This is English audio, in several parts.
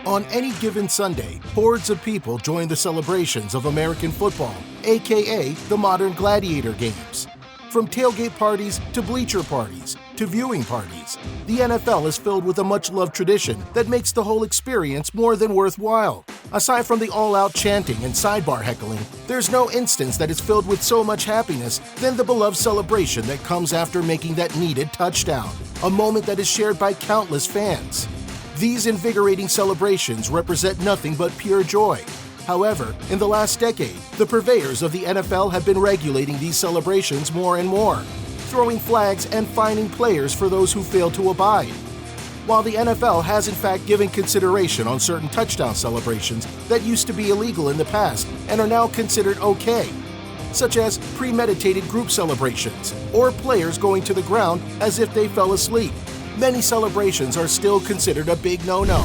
On any given Sunday, hordes of people join the celebrations of American football, aka the modern gladiator games. From tailgate parties to bleacher parties to viewing parties, the NFL is filled with a much-loved tradition that makes the whole experience more than worthwhile. Aside from the all-out chanting and sidebar heckling, there's no instance that is filled with so much happiness than the beloved celebration that comes after making that needed touchdown, a moment that is shared by countless fans. These invigorating celebrations represent nothing but pure joy. However, in the last decade, the purveyors of the NFL have been regulating these celebrations more and more, throwing flags and fining players for those who fail to abide. While the NFL has in fact given consideration on certain touchdown celebrations that used to be illegal in the past and are now considered okay, such as premeditated group celebrations or players going to the ground as if they fell asleep, many celebrations are still considered a big no-no.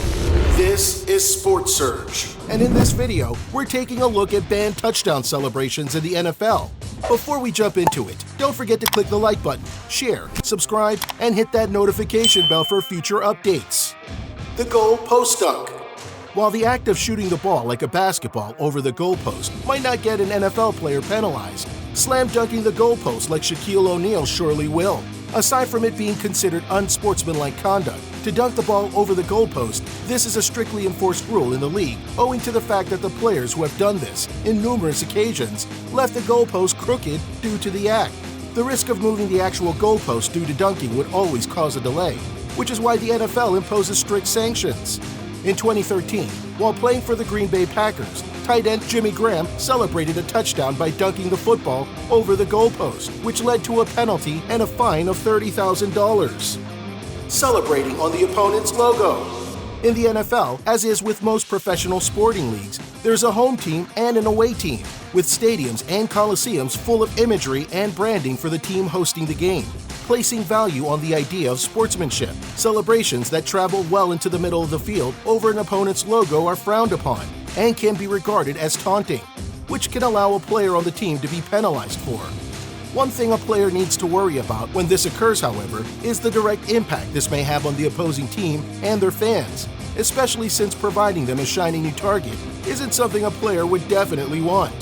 This is Sports Surge, and in this video, we're taking a look at banned touchdown celebrations in the NFL. Before we jump into it, don't forget to click the like button, share, subscribe, and hit that notification bell for future updates. The goal post dunk. While the act of shooting the ball like a basketball over the goalpost might not get an NFL player penalized, slam dunking the goalpost like Shaquille O'Neal surely will. Aside from it being considered unsportsmanlike conduct, to dunk the ball over the goalpost, this is a strictly enforced rule in the league owing to the fact that the players who have done this, in numerous occasions, left the goalpost crooked due to the act. The risk of moving the actual goalpost due to dunking would always cause a delay, which is why the NFL imposes strict sanctions. In 2013, while playing for the Green Bay Packers, tight end Jimmy Graham celebrated a touchdown by dunking the football over the goalpost, which led to a penalty and a fine of $30,000. Celebrating on the opponent's logo. In the NFL, as is with most professional sporting leagues, there's a home team and an away team, with stadiums and coliseums full of imagery and branding for the team hosting the game, placing value on the idea of sportsmanship. Celebrations that travel well into the middle of the field over an opponent's logo are frowned upon and can be regarded as taunting, which can allow a player on the team to be penalized for. One thing a player needs to worry about when this occurs, however, is the direct impact this may have on the opposing team and their fans, especially since providing them a shiny new target isn't something a player would definitely want.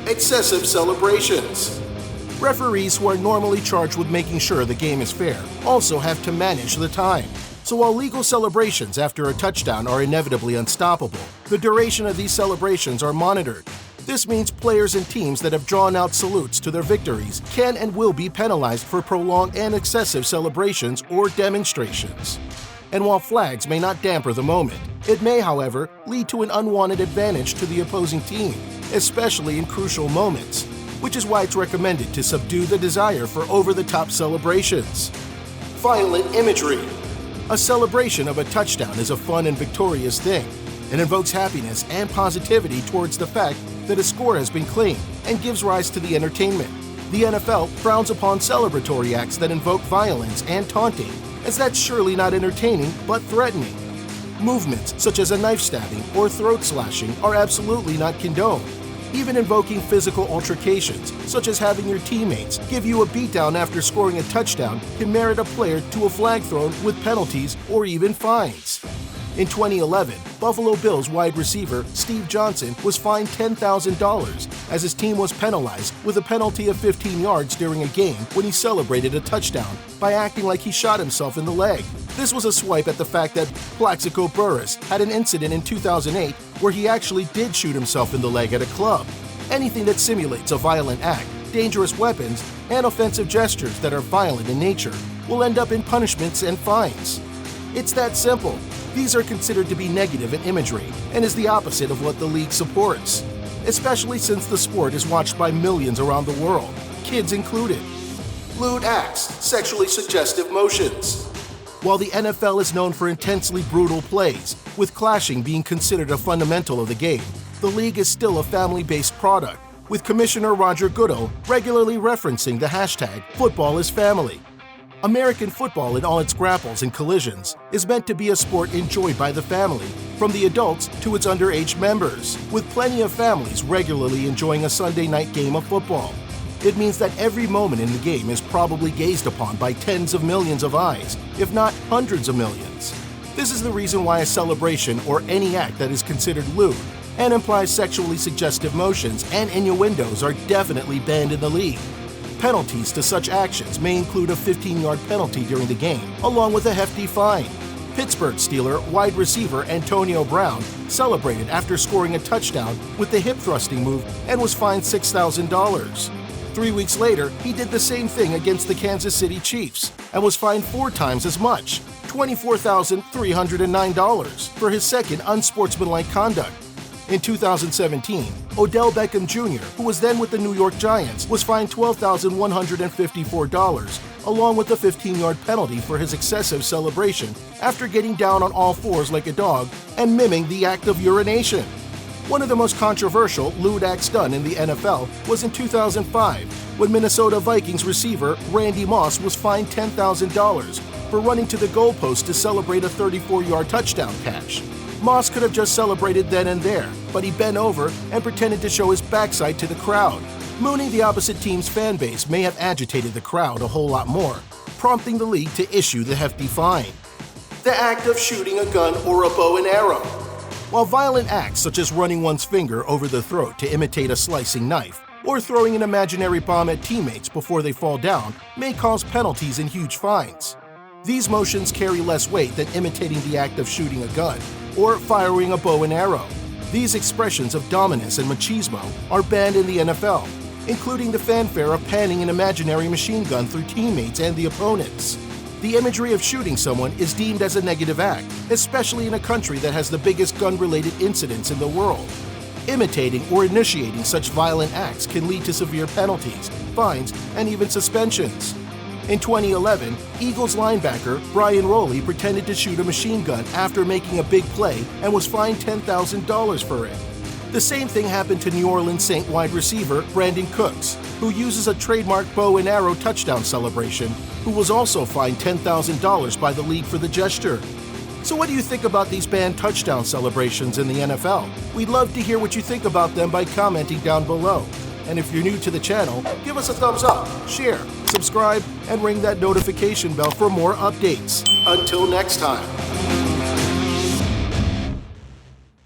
Excessive celebrations. Referees who are normally charged with making sure the game is fair also have to manage the time. So while legal celebrations after a touchdown are inevitably unstoppable, the duration of these celebrations are monitored. This means players and teams that have drawn out salutes to their victories can and will be penalized for prolonged and excessive celebrations or demonstrations. And while flags may not dampen the moment, it may, however, lead to an unwanted advantage to the opposing team, especially in crucial moments, which is why it's recommended to subdue the desire for over-the-top celebrations. Violent imagery. A celebration of a touchdown is a fun and victorious thing. It invokes happiness and positivity towards the fact that a score has been claimed and gives rise to the entertainment. The NFL frowns upon celebratory acts that invoke violence and taunting, as that's surely not entertaining but threatening. Movements such as a knife stabbing or throat slashing are absolutely not condoned. Even invoking physical altercations, such as having your teammates give you a beatdown after scoring a touchdown, can merit a player to a flag thrown with penalties or even fines. In 2011, Buffalo Bills wide receiver Steve Johnson was fined $10,000 as his team was penalized with a penalty of 15 yards during a game when he celebrated a touchdown by acting like he shot himself in the leg. This was a swipe at the fact that Plaxico Burress had an incident in 2008 where he actually did shoot himself in the leg at a club. Anything that simulates a violent act, dangerous weapons, and offensive gestures that are violent in nature will end up in punishments and fines. It's that simple. These are considered to be negative in imagery and is the opposite of what the league supports, especially since the sport is watched by millions around the world, kids included. Lewd acts, sexually suggestive motions. While the NFL is known for intensely brutal plays, with clashing being considered a fundamental of the game, the league is still a family-based product, with Commissioner Roger Goodell regularly referencing the hashtag #FootballIsFamily. American football in all its grapples and collisions is meant to be a sport enjoyed by the family, from the adults to its underage members, with plenty of families regularly enjoying a Sunday night game of football. It means that every moment in the game is probably gazed upon by tens of millions of eyes, if not hundreds of millions. This is the reason why a celebration or any act that is considered lewd and implies sexually suggestive motions and innuendos are definitely banned in the league. Penalties to such actions may include a 15-yard penalty during the game, along with a hefty fine. Pittsburgh Steeler wide receiver Antonio Brown celebrated after scoring a touchdown with the hip-thrusting move and was fined $6,000. 3 weeks later, he did the same thing against the Kansas City Chiefs and was fined 4 times as much, $24,309, for his second unsportsmanlike conduct. In 2017, Odell Beckham Jr., who was then with the New York Giants, was fined $12,154, along with a 15-yard penalty for his excessive celebration after getting down on all fours like a dog and miming the act of urination. One of the most controversial lewd acts done in the NFL was in 2005, when Minnesota Vikings receiver Randy Moss was fined $10,000 for running to the goalpost to celebrate a 34-yard touchdown catch. Moss could have just celebrated then and there, but he bent over and pretended to show his backside to the crowd. Mooning the opposite team's fan base may have agitated the crowd a whole lot more, prompting the league to issue the hefty fine. The act of shooting a gun or a bow and arrow. While violent acts such as running one's finger over the throat to imitate a slicing knife, or throwing an imaginary bomb at teammates before they fall down may cause penalties and huge fines. These motions carry less weight than imitating the act of shooting a gun or firing a bow and arrow. These expressions of dominance and machismo are banned in the NFL, including the fanfare of panning an imaginary machine gun through teammates and the opponents. The imagery of shooting someone is deemed as a negative act, especially in a country that has the biggest gun-related incidents in the world. Imitating or initiating such violent acts can lead to severe penalties, fines, and even suspensions. In 2011, Eagles linebacker Brian Rowley pretended to shoot a machine gun after making a big play and was fined $10,000 for it. The same thing happened to New Orleans Saints wide receiver Brandon Cooks, who uses a trademark bow and arrow touchdown celebration, who was also fined $10,000 by the league for the gesture. So what do you think about these banned touchdown celebrations in the NFL? We'd love to hear what you think about them by commenting down below. And if you're new to the channel, give us a thumbs up, share, subscribe, and ring that notification bell for more updates. Until next time.